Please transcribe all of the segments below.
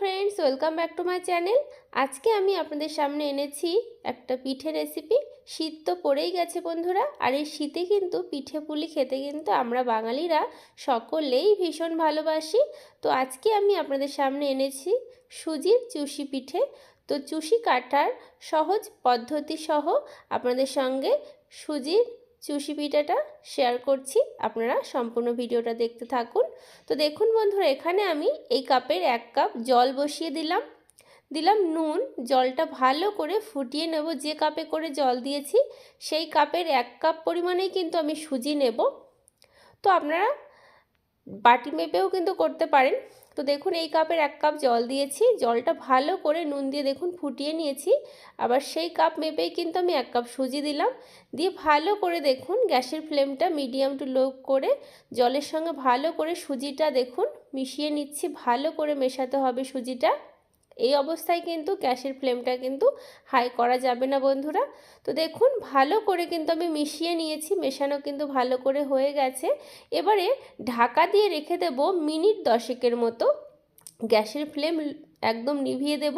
Friends welcome back to my channel. आज के आमी आपनादेर सामने एनेছি একটা পিঠে রেসিপি। শীত তো পড়েই গেছে বন্ধুরা, আর এই শীতে কিন্তু পিঠে পুলি খেতে কিন্তু আমরা বাঙালিরা সকলেই ভীষণ ভালোবাসি। তো আজকে আমি আপনাদের সামনে এনেছি সুজির চুষি পিঠে। তো চুষি কাটার সহজ পদ্ধতি সহ আপনাদের সঙ্গে সুজির চুষি পিঠাটা শেয়ার করছি, আপনারা সম্পূর্ণ ভিডিওটা দেখতে থাকুন। তো দেখুন বন্ধুরা, এখানে আমি এই কাপের 1 কাপ জল বসিয়ে দিলাম নুন। জলটা ভালো করে ফুটিয়ে নেব। যে কাপে করে জল দিয়েছি সেই কাপের 1 কাপ পরিমাণেই কিন্তু আমি সুজি নেব। তো আপনারা বাটি মেপেও কিন্তু করতে পারেন। তো দেখুন এই কাপের 1 কাপ জল দিয়েছি, জলটা ভালো করে নুন দিয়ে দেখুন ফুটিয়ে নিয়েছি। আবার সেই কাপ মেপেই কিন্তু আমি 1 কাপ সুজি দিলাম, দিয়ে ভালো করে দেখুন গ্যাসের ফ্লেমটা মিডিয়াম টু লো করে জলের সঙ্গে ভালো করে সুজিটা দেখুন মিশিয়ে নিচ্ছি। ভালো করে মেশাতে হবে সুজিটা। এই অবস্থায় কিন্তু গ্যাসের ফ্লেমটা কিন্তু হাই করা যাবে না বন্ধুরা। তো দেখুন ভালো করে কিন্তু আমি মিশিয়ে নিয়েছি, মেশানো কিন্তু ভালো করে হয়ে গেছে। এবারে ঢাকা দিয়ে রেখে দেব মিনিট 10 মতো। গ্যাসের ফ্লেম একদম নিভিয়ে দেব।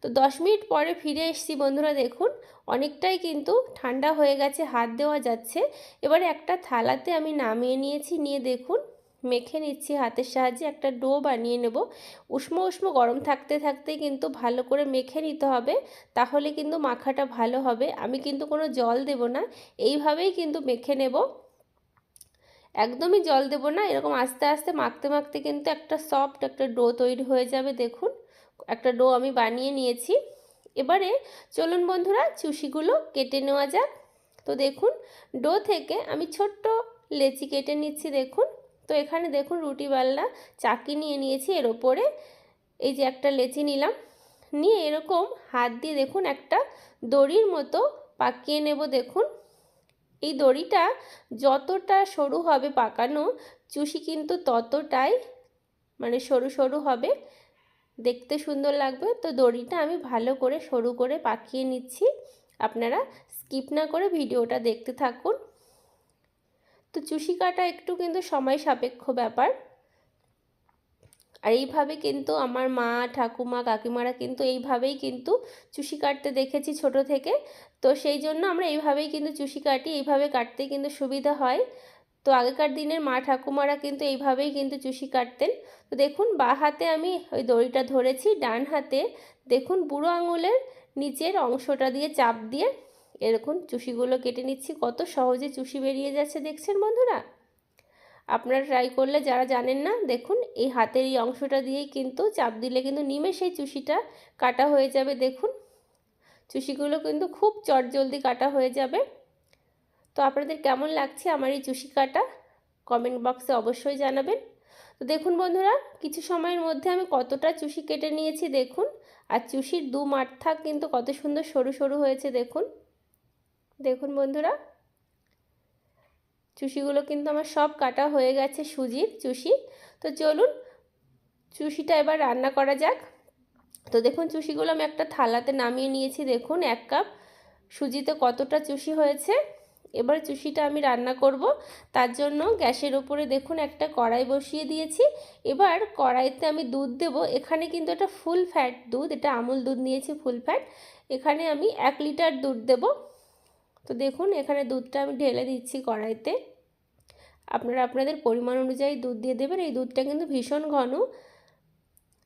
তো 10 মিনিট পরে ফিরে এসেছি বন্ধুরা। দেখুন অনেকটাই কিন্তু ঠান্ডা হয়ে গেছে, হাত দেওয়া যাচ্ছে। এবারে একটা থালাতে আমি নামিয়ে নিয়েছি, নিয়ে দেখুন মেখে নিচ্ছি হাতের সাহায্যে। একটা ডো বানিয়ে নেব। উষ্ণ উষ্ণ গরম থাকতে থাকতে কিন্তু ভালো করে মেখে নিতে হবে, তাহলে কিন্তু মাখাটা ভালো হবে। আমি কিন্তু কোনো জল দেব না, এইভাবেই কিন্তু মেখে নেব, একদমই জল দেব না। এরকম আস্তে আস্তে মাখতে মাখতে কিন্তু একটা সফট একটা ডো তৈরি হয়ে যাবে। দেখুন একটা ডো আমি বানিয়ে নিয়েছি। এবারে চলুন বন্ধুরা চুষিগুলো কেটে নেওয়া যাক। তো দেখুন ডো থেকে আমি ছোট্ট লেচি কেটে নিচ্ছি দেখুন। তো এখানে দেখুন রুটি বাল্লা চাকি নিয়ে নিয়েছি, এর ওপরে এই যে একটা লেচি নিলাম, নিয়ে এরকম হাত দিয়ে দেখুন একটা দড়ির মতো পাকিয়ে নেব। দেখুন এই দড়িটা যতটা সরু হবে পাকানো চুষি কিন্তু ততটাই মানে সরু সরু হবে, দেখতে সুন্দর লাগবে। তো দড়িটা আমি ভালো করে সরু করে পাকিয়ে নিচ্ছি, আপনারা স্কিপ না করে ভিডিওটা দেখতে থাকুন। তো চুষি কাটা একটু কিন্তু সময় সাপেক্ষ ব্যাপার, আর এইভাবে কিন্তু আমার মা ঠাকুমা কাকিমারা কিন্তু এইভাবেই কিন্তু চুষি কাটতে দেখেছি ছোট থেকে। তো সেই জন্য আমরা এইভাবেই কিন্তু চুষি কাটি, এইভাবে কাটতে কিন্তু সুবিধা হয়। তো আগেকার দিনের মা ঠাকুমারা কিন্তু এইভাবেই কিন্তু চুষি কাটতেন। তো দেখুন বাঁ হাতে আমি ওই দড়িটা ধরেছি, ডান হাতে দেখুন বুড়ো আঙুলের নিচের অংশটা দিয়ে চাপ দিয়ে এরকম চুষিগুলো কেটে নিচ্ছি। কত সহজে চুষি বেরিয়ে যাচ্ছে দেখছেন বন্ধুরা। আপনারা ট্রাই করলে যারা জানেন না, দেখুন এই হাতের এই অংশটা দিয়েই কিন্তু চাপ দিলে কিন্তু নিমেষেই চুষিটা কাটা হয়ে যাবে। দেখুন চুষিগুলো কিন্তু খুব চটজলদি কাটা হয়ে যাবে। তো আপনাদের কেমন লাগছে আমার এই চুষি কাটা কমেন্ট বক্সে অবশ্যই জানাবেন। তো দেখুন বন্ধুরা কিছু সময়ের মধ্যে আমি কতটা চুষি কেটে নিয়েছি দেখুন, আর চুষির দু মাথা কিন্তু কত সুন্দর সরু সরু হয়েছে দেখুন। দেখুন বন্ধুরা চুষিগুলো কিন্তু আমার সব কাটা হয়ে গেছে, সুজির চুষি। তো চলুন চুষিটা এবার রান্না করা যাক। তো দেখুন চুষিগুলো আমি একটা থালাতে নামিয়ে নিয়েছি। দেখুন 1 কাপ সুজিতে কতটা চুষি হয়েছে। এবার চুষিটা আমি রান্না করব, তার জন্য গ্যাসের উপরে দেখুন একটা কড়াই বসিয়ে দিয়েছি। এবার কড়াইতে আমি দুধ দেব। এখানে কিন্তু এটা ফুল ফ্যাট দুধ, এটা আমুল দুধ নিয়েছি ফুল ফ্যাট। এখানে আমি 1 লিটার দুধ দেব। তো দেখুন এখানে দুধটা আমি ঢেলে দিচ্ছি কড়াইতে। আপনারা আপনাদের পরিমাণ অনুযায়ী দুধ দিয়ে দেবেন। এই দুধটা কিন্তু ভীষণ ঘন,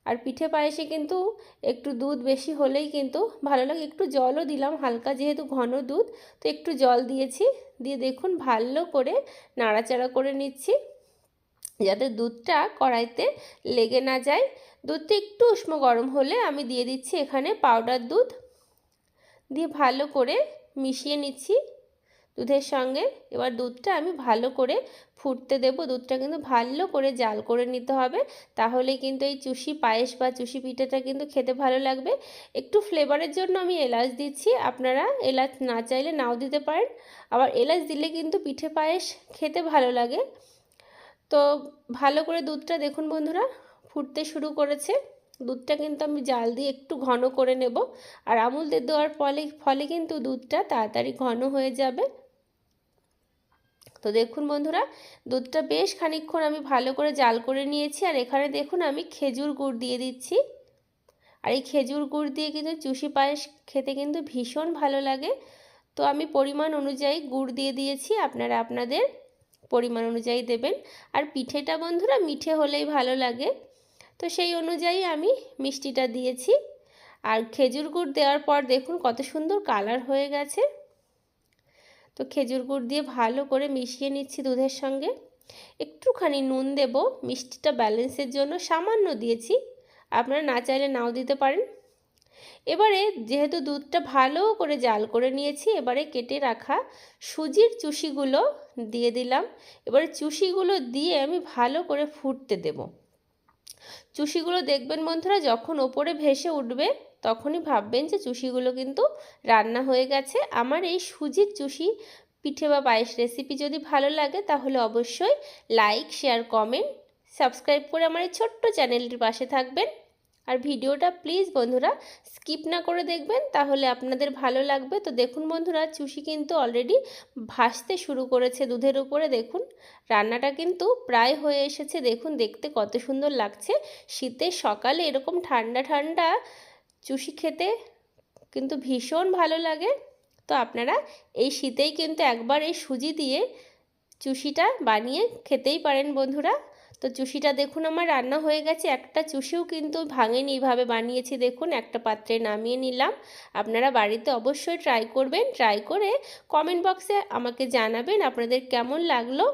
আর পিঠে পায়েসে কিন্তু একটু দুধ বেশি হলেই কিন্তু ভালো লাগে। একটু জলও দিলাম হালকা, যেহেতু ঘন দুধ তো একটু জল দিয়েছি। দিয়ে দেখুন ভালো করে নাড়াচাড়া করে নিচ্ছি, যাতে দুধটা কড়াইতে লেগে না যায়। দুধটা একটু উষ্ণ গরম হলে আমি দিয়ে দিচ্ছি এখানে পাউডার দুধ, দিয়ে ভালো করে মিশিয়ে নিচ্ছি দুধের সঙ্গে। এবার দুধটা আমি ভালো করে ফুটতে দেব। দুধটা কিন্তু ভালো করে জাল করে নিতে হবে, তাহলে কিন্তু এই চুষি পায়েস বা চুষি পিঠাটা কিন্তু খেতে ভালো লাগবে। একটু ফ্লেভারের জন্য আমি এলাচ দিচ্ছি, আপনারা এলাচ না চাইলে নাও দিতে পারেন। আবার এলাচ দিলে কিন্তু পিঠে পায়েস খেতে ভালো লাগে। তো ভালো করে দুধটা দেখুন বন্ধুরা ফুটতে শুরু করেছে। দুধটা কিন্তু আমি জাল দিয়ে একটু ঘন করে নেব, আর আমুল দুধ দেওয়ার ফলে কিন্তু দুধটা তাড়াতাড়ি ঘন হয়ে যাবে। তো দেখুন বন্ধুরা দুধটা বেশ খানিকক্ষণ আমি ভালো করে জাল করে নিয়েছি। আর এখানে দেখুন আমি খেজুর গুড় দিয়ে দিচ্ছি। আর এই খেজুর গুড় দিয়ে কিন্তু চুষি পায়েস খেতে কিন্তু ভীষণ ভালো লাগে। তো আমি পরিমাণ অনুযায়ী গুড় দিয়ে দিয়েছি, আপনারা আপনাদের পরিমাণ অনুযায়ী দেবেন। আর পিঠেটা বন্ধুরা মিঠে হলেই ভালো লাগে, তো সেই অনুযায়ী আমি মিষ্টিটা দিয়েছি। আর খেজুর গুড় দেওয়ার পর দেখুন কত সুন্দর কালার হয়ে গেছে। তো খেজুর গুড় দিয়ে ভালো করে মিশিয়ে নিচ্ছি দুধের সঙ্গে। একটুখানি নুন দেব, মিষ্টিটা ব্যালেন্সের জন্য সামান্য দিয়েছি, আপনারা না চাইলে নাও দিতে পারেন। এবারে যেহেতু দুধটা ভালো করে জাল করে নিয়েছি, এবারে কেটে রাখা সুজির চুষিগুলো দিয়ে দিলাম। এবারে চুষিগুলো দিয়ে আমি ভালো করে ফুটতে দেব। চুষিগুলো দেখবেন বন্ধুরা যখন ওপরে ভেসে উঠবে তখনই ভাববেন যে চুষিগুলো কিন্তু রান্না হয়ে গেছে। আমার এই সুজির চুষি পিঠে বা পায়েস রেসিপি যদি ভালো লাগে তাহলে অবশ্যই লাইক, শেয়ার, কমেন্ট, সাবস্ক্রাইব করে আমার এই ছোট্ট চ্যানেলটির পাশে থাকবেন। আর ভিডিওটা প্লিজ বন্ধুরা স্কিপ না করে দেখবেন, তাহলে আপনাদের ভালো লাগবে। তো দেখুন বন্ধুরা চুষি কিন্তু অলরেডি ভাসতে শুরু করেছে দুধের উপরে। দেখুন রান্নাটা কিন্তু প্রায় হয়ে এসেছে। দেখুন দেখতে কত সুন্দর লাগছে। শীতের সকালে এরকম ঠান্ডা ঠান্ডা চুষি খেতে কিন্তু ভীষণ ভালো লাগে। তো আপনারা এই শীতেই কিন্তু একবার এই সুজি দিয়ে চুষিটা বানিয়ে খেতেই পারেন বন্ধুরা। তো চুষিটা দেখুন আমার রান্না হয়ে গেছে, একটা চুষিও কিন্তু ভাঙেনি, এইভাবে বানিয়েছি। দেখুন একটা পাত্রে নামিয়ে নিলাম। আপনারা বাড়িতে অবশ্যই ট্রাই করবেন, ট্রাই করে কমেন্ট বক্সে আমাকে জানাবেন আপনাদের কেমন লাগলো।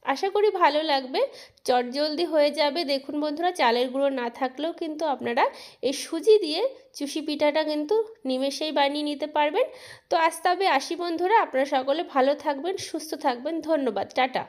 আশা করি ভালো লাগবে, চটজলদি হয়ে যাবে। দেখুন বন্ধুরা চালের গুঁড়ো না থাকলেও কিন্তু আপনারা এই সুজি দিয়ে চুষি পিঠাটা কিন্তু নিমেষেই বানিয়ে নিতে পারবেন। তো আজ তবে আসি বন্ধুরা, আপনারা সকলে ভালো থাকবেন, সুস্থ থাকবেন। ধন্যবাদ, টাটা।